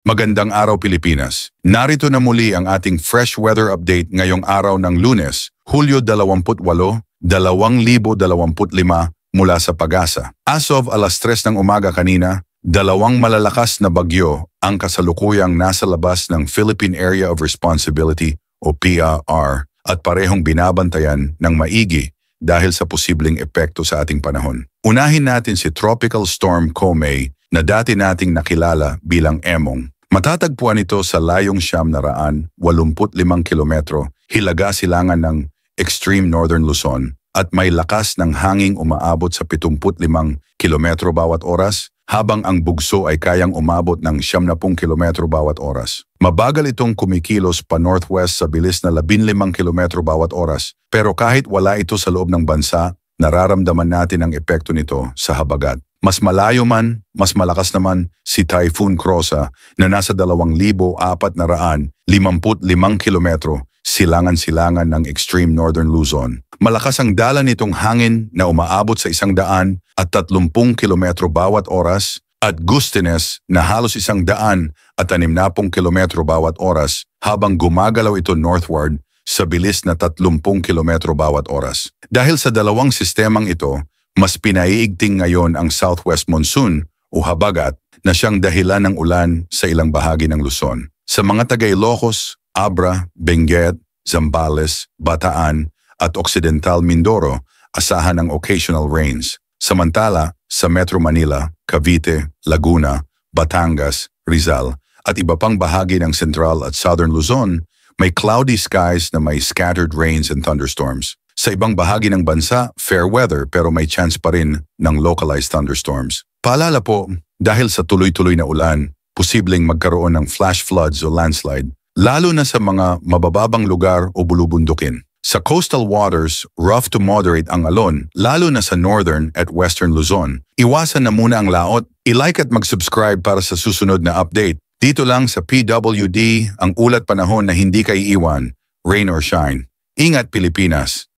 Magandang araw Pilipinas. Narito na muli ang ating fresh weather update ngayong araw ng Lunes, Hulyo 28, 2025 mula sa Pag-asa. As of alas 3 ng umaga kanina, dalawang malalakas na bagyo ang kasalukuyang nasa labas ng Philippine Area of Responsibility o PRR at parehong binabantayan ng maigi dahil sa posibleng epekto sa ating panahon. Unahin natin si Tropical Storm Komay na dati nating nakilala bilang Emong. Matatagpuan ito sa layong 785 kilometro, hilaga silangan ng extreme northern Luzon at may lakas ng hanging umaabot sa 75 kilometro bawat oras, habang ang bugso ay kayang umabot ng 70 kilometro bawat oras. Mabagal itong kumikilos pa northwest sa bilis na 15 kilometro bawat oras, pero kahit wala ito sa loob ng bansa, nararamdaman natin ang epekto nito sa habagat. Mas malayo man, mas malakas naman si Typhoon Krosa na nasa 2,455 kilometro silangan-silangan ng extreme northern Luzon. Malakas ang dala nitong hangin na umaabot sa 130 kilometro bawat oras at gustiness na halos 160 kilometro bawat oras habang gumagalaw ito northward sa bilis na 30 kilometro bawat oras. Dahil sa dalawang sistemang ito, mas pinaiigting ngayon ang southwest monsoon o habagat na siyang dahilan ng ulan sa ilang bahagi ng Luzon. Sa mga taga Ilocos, Abra, Benguet, Zambales, Bataan at Occidental Mindoro, asahan ang occasional rains. Samantala, sa Metro Manila, Cavite, Laguna, Batangas, Rizal at iba pang bahagi ng Central at Southern Luzon, may cloudy skies na may scattered rains and thunderstorms. Sa ibang bahagi ng bansa, fair weather pero may chance pa rin ng localized thunderstorms. Paalala po, dahil sa tuloy-tuloy na ulan, posibleng magkaroon ng flash floods o landslide, lalo na sa mga mabababang lugar o bulubundukin. Sa coastal waters, rough to moderate ang alon, lalo na sa northern at western Luzon. Iwasan na muna ang laot, i-like at mag-subscribe para sa susunod na update. Dito lang sa PWD, ang ulat panahon na hindi ka iiwan, rain or shine. Ingat Pilipinas!